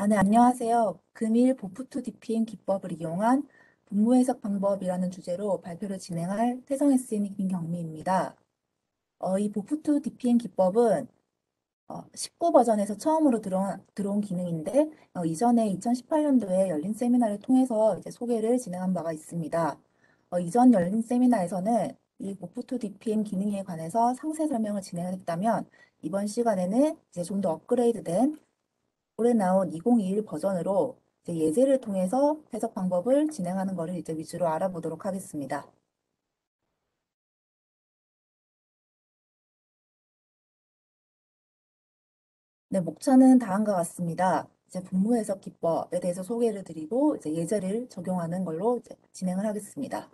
네, 안녕하세요. 금일 보프투 DPM 기법을 이용한 분모 해석 방법이라는 주제로 발표를 진행할 태성SN 김경미입니다. 이 보프투 DPM 기법은 19 버전에서 처음으로 들어온 기능인데, 이전에 2018년도에 열린 세미나를 통해서 이제 소개를 진행한 바가 있습니다. 이전 열린 세미나에서는 이 보프투 DPM 기능에 관해서 상세 설명을 진행했다면, 이번 시간에는 이제 좀 더 업그레이드된 올해 나온 2021 버전으로 이제 예제를 통해서 해석 방법을 진행하는 것을 이제 위주로 알아보도록 하겠습니다. 네, 목차는 다음과 같습니다. 이제 분모 해석 기법에 대해서 소개를 드리고 이제 예제를 적용하는 걸로 이제 진행을 하겠습니다.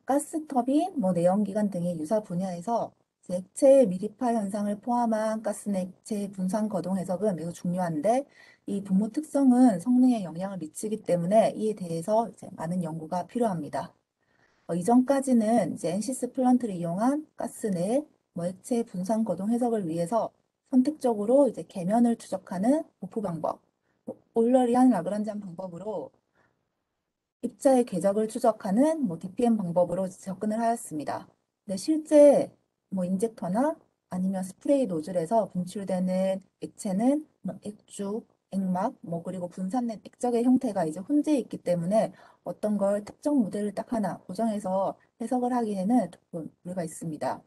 가스 터빈, 내연기관 등의 유사 분야에서 이제 액체 미립화 현상을 포함한 가스 내 액체 분산 거동 해석은 매우 중요한데 이 분모 특성은 성능에 영향을 미치기 때문에 이에 대해서 이제 많은 연구가 필요합니다. 이전까지는 이제 NC스 플런트를 이용한 가스 내 액체 분산 거동 해석을 위해서 선택적으로 이제 계면을 추적하는 보프 방법, 올러리안 라그란지안 방법으로 입자의 궤적을 추적하는 DPM 방법으로 접근을 하였습니다. 근데 실제 인젝터나 아니면 스프레이 노즐에서 분출되는 액체는 액주, 액막, 그리고 분산된 액적의 형태가 이제 혼재해 있기 때문에 어떤 걸 특정 모델을 딱 하나 고정해서 해석을 하기에는 조금 무리가 있습니다.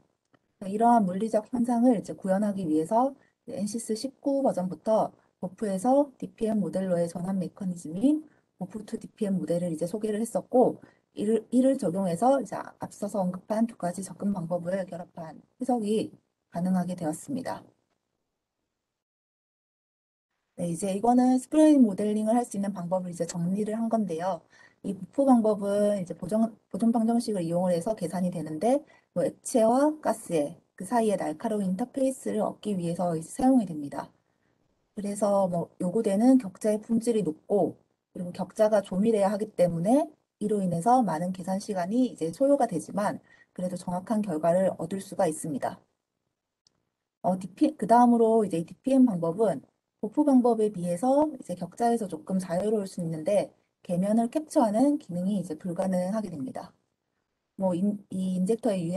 이러한 물리적 현상을 이제 구현하기 위해서 NC스 19 버전부터 버프에서 DPM 모델로의 전환 메커니즘인 버프2 DPM 모델을 이제 소개를 했었고, 이를 적용해서 이제 앞서서 언급한 두 가지 접근 방법을 결합한 해석이 가능하게 되었습니다. 네, 이제 이거는 스프레이 모델링을 할 수 있는 방법을 이제 정리를 한 건데요. 이 부포 방법은 이제 보존 방정식을 이용을 해서 계산이 되는데, 액체와 가스의 그 사이에 날카로운 인터페이스를 얻기 위해서 이제 사용이 됩니다. 그래서 요구되는 격자의 품질이 높고, 그리고 격자가 조밀해야 하기 때문에 이로 인해서 많은 계산 시간이 이제 소요가 되지만, 그래도 정확한 결과를 얻을 수가 있습니다. 그 다음으로 이제 DPM 방법은 보프 방법에 비해서 이제 격자에서 조금 자유로울 수 있는데 계면을 캡처하는 기능이 이제 불가능하게 됩니다. 이 인젝터의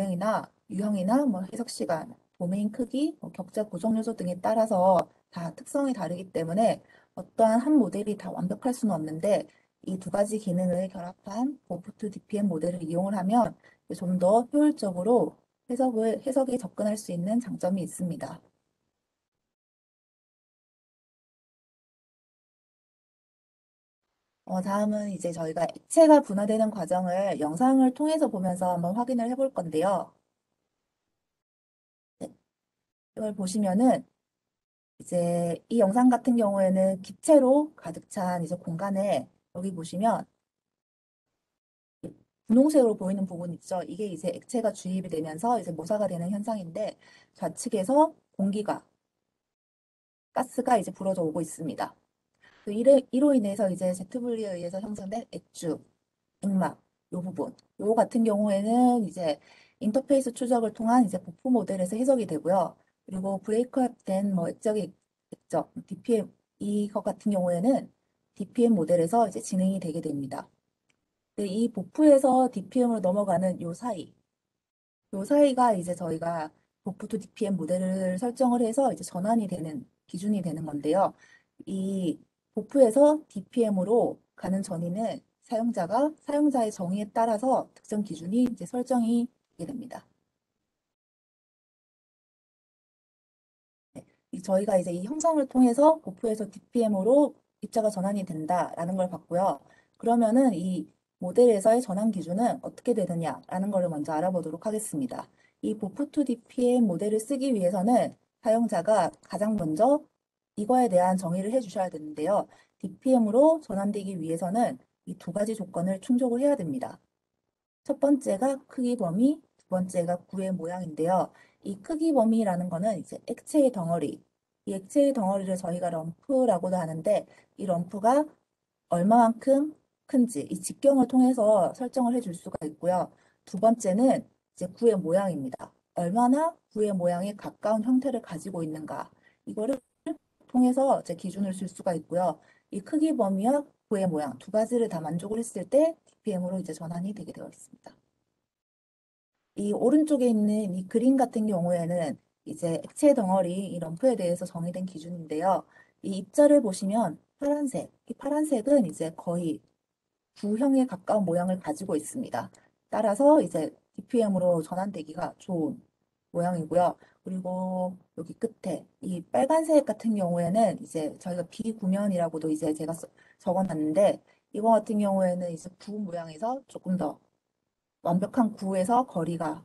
유형이나 해석 시간, 도메인 크기, 격자 고정 요소 등에 따라서 다 특성이 다르기 때문에 어떠한 한 모델이 다 완벽할 수는 없는데 이 두 가지 기능을 결합한 보프2 DPM 모델을 이용을 하면 좀 더 효율적으로 해석에 접근할 수 있는 장점이 있습니다. 다음은 이제 저희가 액체가 분화되는 과정을 영상을 통해서 보면서 한번 확인을 해볼 건데요. 네, 이걸 보시면은 이제 이 영상 같은 경우에는 기체로 가득 찬 이제 공간에 여기 보시면 분홍색으로 보이는 부분 있죠. 이게 이제 액체가 주입이 되면서 이제 모사가 되는 현상인데 좌측에서 가스가 이제 불어져 오고 있습니다. 이로 인해서 이제 제트분리에 의해서 형성된 액주, 액막, 요 부분. 요 같은 경우에는 이제 인터페이스 추적을 통한 이제 보프 모델에서 해석이 되고요. 그리고 브레이크업된 액적의 액적, DPM, 이것 같은 경우에는 DPM 모델에서 이제 진행이 되게 됩니다. 근데 이 보프에서 DPM으로 넘어가는 요 사이가 이제 저희가 보프 투 DPM 모델을 설정을 해서 이제 전환이 되는 기준이 되는 건데요. 이 보프에서 DPM으로 가는 전위는 사용자의 정의에 따라서 특정 기준이 이제 설정이 되게 됩니다. 네. 저희가 이제 이 형성을 통해서 보프에서 DPM으로 입자가 전환이 된다라는 걸 봤고요. 그러면은 이 모델에서의 전환 기준은 어떻게 되느냐라는 걸 먼저 알아보도록 하겠습니다. 이 보프2 DPM 모델을 쓰기 위해서는 사용자가 가장 먼저 이거에 대한 정의를 해주셔야 되는데요. DPM으로 전환되기 위해서는 이 두 가지 조건을 충족을 해야 됩니다. 첫 번째가 크기 범위, 두 번째가 구의 모양인데요. 이 크기 범위라는 거는 이제 액체의 덩어리, 이 액체의 덩어리를 저희가 럼프라고도 하는데 이 럼프가 얼마만큼 큰지 이 직경을 통해서 설정을 해줄 수가 있고요. 두 번째는 이제 구의 모양입니다. 얼마나 구의 모양에 가까운 형태를 가지고 있는가. 이거를 통해서 이제 기준을 줄 수가 있고요. 이 크기 범위와 구의 모양 두 가지를 다 만족을 했을 때 DPM으로 이제 전환이 되게 되어 있습니다. 이 오른쪽에 있는 이 그림 같은 경우에는 이제 액체 덩어리 이 럼프에 대해서 정의된 기준인데요. 이 입자를 보시면 파란색, 이 파란색은 이제 거의 구형에 가까운 모양을 가지고 있습니다. 따라서 이제 DPM으로 전환되기가 좋은 모양이고요. 그리고 여기 끝에 이 빨간색 같은 경우에는 이제 저희가 비구면이라고도 이제 제가 적어놨는데 이거 같은 경우에는 이제 구 모양에서 조금 더 완벽한 구에서 거리가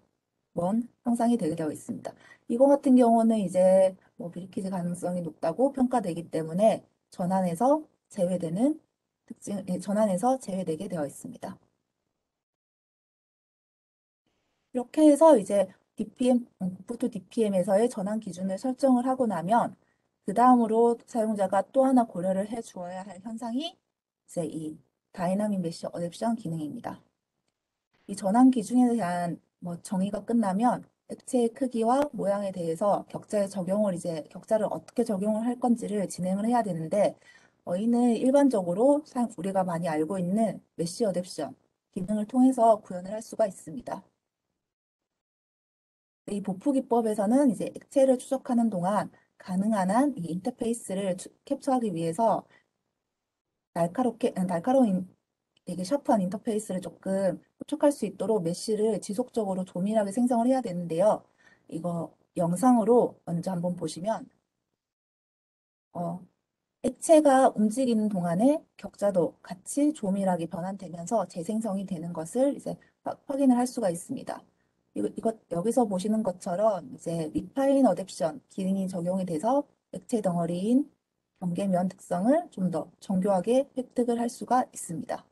먼 형상이 되게 되어 있습니다. 이거 같은 경우는 이제 뭐 밀키즈 가능성이 높다고 평가되기 때문에 전환에서 제외되는 전환에서 제외되게 되어 있습니다. 이렇게 해서 이제 DPM, 부트 DPM에서의 전환 기준을 설정을 하고 나면 그 다음으로 사용자가 또 하나 고려를 해 주어야 할 현상이 이제 이 다이나믹 메쉬 어댑션 기능입니다. 이 전환 기준에 대한 뭐 정의가 끝나면 액체의 크기와 모양에 대해서 격자의 적용을 이제 격자를 어떻게 적용을 할 건지를 진행을 해야 되는데 이는 일반적으로 우리가 많이 알고 있는 메쉬 어댑션 기능을 통해서 구현을 할 수가 있습니다. 이 보프 기법에서는 이제 액체를 추적하는 동안 가능한 한 이 인터페이스를 캡처하기 위해서 날카로운 되게 샤프한 인터페이스를 조금 구축할 수 있도록 메쉬를 지속적으로 조밀하게 생성을 해야 되는데요. 이거 영상으로 먼저 한번 보시면 어, 액체가 움직이는 동안에 격자도 같이 조밀하게 변환되면서 재생성이 되는 것을 이제 확인을 할 수가 있습니다. 이거 여기서 보시는 것처럼 이제 리파인 어댑션 기능이 적용이 돼서 액체 덩어리인 경계면 특성을 좀 더 정교하게 획득을 할 수가 있습니다.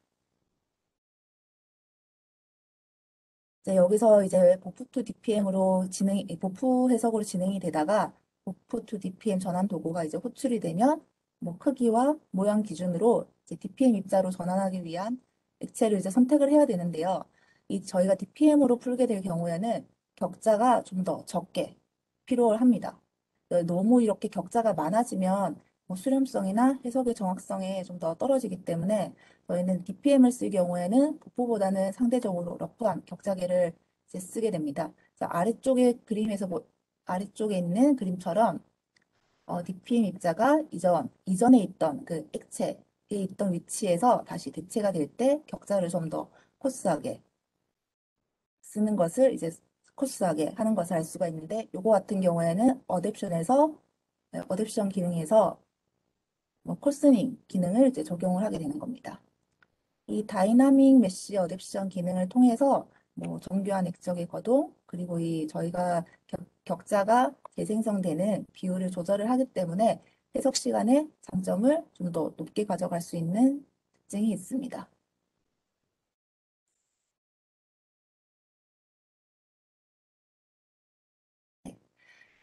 이제 여기서 이제 보프 투 DPM으로 보프 해석으로 진행이 되다가 보프 투 DPM 전환 도구가 이제 호출이 되면 뭐 크기와 모양 기준으로 이제 DPM 입자로 전환하기 위한 액체를 이제 선택을 해야 되는데요. 이 저희가 DPM으로 풀게 될 경우에는 격자가 좀 더 적게 필요합니다. 너무 이렇게 격자가 많아지면 뭐 수렴성이나 해석의 정확성에 좀 더 떨어지기 때문에 저희는 DPM을 쓸 경우에는 복부보다는 상대적으로 러프한 격자계를 이제 쓰게 됩니다. 그래서 아래쪽에 그림에서 아래쪽에 있는 그림처럼 DPM 입자가 이전에 있던 그 액체에 있던 위치에서 다시 대체가 될 때 격자를 좀 더 코스하게 쓰는 것을 이제 코스하게 하는 것을 알 수가 있는데 요거 같은 경우에는 어댑션 기능에서 뭐 코스닝 기능을 이제 적용을 하게 되는 겁니다. 이 다이나믹 메쉬 어댑션 기능을 통해서 뭐 정교한 액적의 거동 그리고 이 저희가 격자가 재생성되는 비율을 조절을 하기 때문에 해석 시간의 장점을 좀 더 높게 가져갈 수 있는 특징이 있습니다.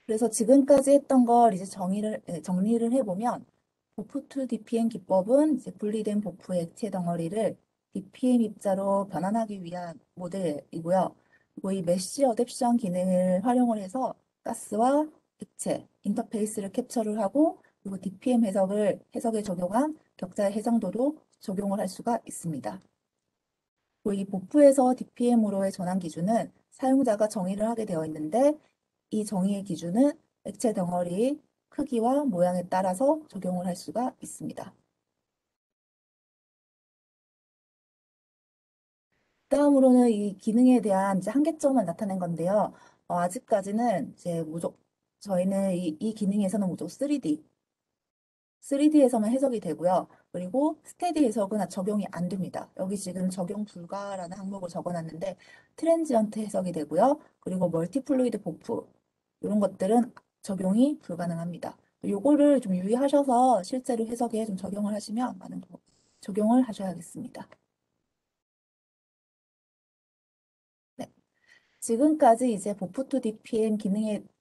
그래서 지금까지 했던 걸 이제 정리를 해보면 보프2 DPM 기법은 이제 분리된 보프의 액체 덩어리를 DPM 입자로 변환하기 위한 모델이고요. 그리고 이 메쉬 어댑션 기능을 활용을 해서 가스와 액체, 인터페이스를 캡처를 하고 그리고 DPM 해석에 적용한 격자의 해상도도 적용을 할 수가 있습니다. 그리고 이 보프에서 DPM으로의 전환 기준은 사용자가 정의를 하게 되어 있는데 이 정의의 기준은 액체 덩어리 크기와 모양에 따라서 적용을 할 수가 있습니다. 다음으로는 이 기능에 대한 이제 한계점을 나타낸 건데요. 아직까지는 이제 저희는 이 기능에서는 무조건 3D에서만 해석이 되고요. 그리고 스테디 해석은 적용이 안 됩니다. 여기 지금 적용 불가라는 항목을 적어놨는데 트랜지언트 해석이 되고요. 그리고 멀티플루이드 보프 이런 것들은 적용이 불가능합니다. 요거를 좀 유의하셔서 실제로 해석에 좀 적용을 하셔야겠습니다. 네. 지금까지 이제 보프2 DPM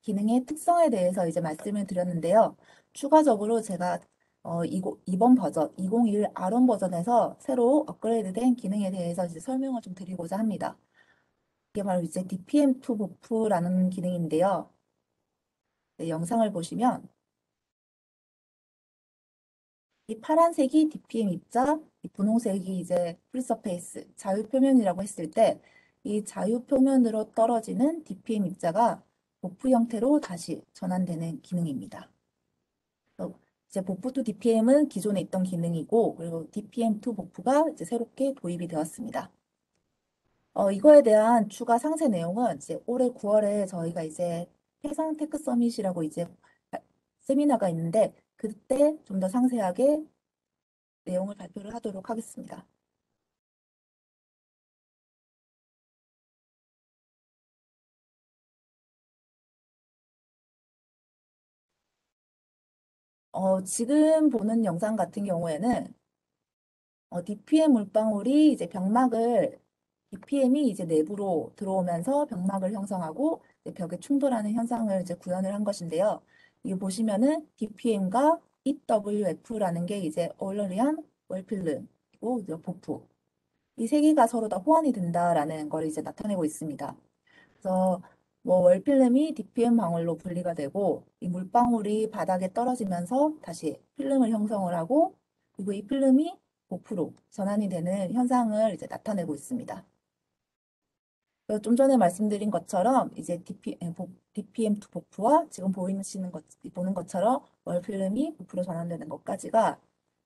기능의 특성에 대해서 이제 말씀을 드렸는데요. 추가적으로 제가 이번 버전, 2021 R1 버전에서 새로 업그레이드된 기능에 대해서 이제 설명을 좀 드리고자 합니다. 이게 바로 이제 DPM2 버프라는 기능인데요. 네, 영상을 보시면 이 파란색이 DPM 입자, 이 분홍색이 이제 프리서페이스, 자유표면이라고 했을 때 이 자유표면으로 떨어지는 DPM 입자가 버프 형태로 다시 전환되는 기능입니다. 그래서 이제 버프2 DPM은 기존에 있던 기능이고, 그리고 DPM2 버프가 이제 새롭게 도입이 되었습니다. 이거에 대한 추가 상세 내용은 이제 올해 9월에 저희가 이제 해상 테크 서밋이라고 이제 세미나가 있는데 그때 좀 더 상세하게 내용을 발표를 하도록 하겠습니다. 지금 보는 영상 같은 경우에는 DPM 물방울이 이제 병막을 DPM이 이제 내부로 들어오면서 병막을 형성하고 이제 벽에 충돌하는 현상을 이제 구현을 한 것인데요. 이게 보시면은 DPM과 EWF라는 게 이제 얼러리한 월필름 그리고 이제 보프 이 세 개가 서로 다 호환이 된다라는 걸 이제 나타내고 있습니다. 그래서 뭐 월필름이 DPM 방울로 분리가 되고 이 물방울이 바닥에 떨어지면서 다시 필름을 형성을 하고 그리고 이 필름이 보프로 전환이 되는 현상을 이제 나타내고 있습니다. 그래서 좀 전에 말씀드린 것처럼 이제 DPM2 버프와 지금 보는 것처럼 월필름이 부프로 전환되는 것까지가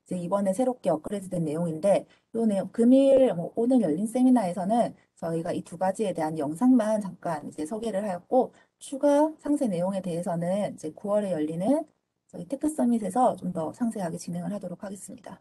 이제 이번에 새롭게 업그레이드된 내용인데 이 내용 금일 오늘 열린 세미나에서는 저희가 이 두 가지에 대한 영상만 잠깐 이제 소개를 하였고 추가 상세 내용에 대해서는 이제 9월에 열리는 저희 테크 서밋에서 좀 더 상세하게 진행을 하도록 하겠습니다.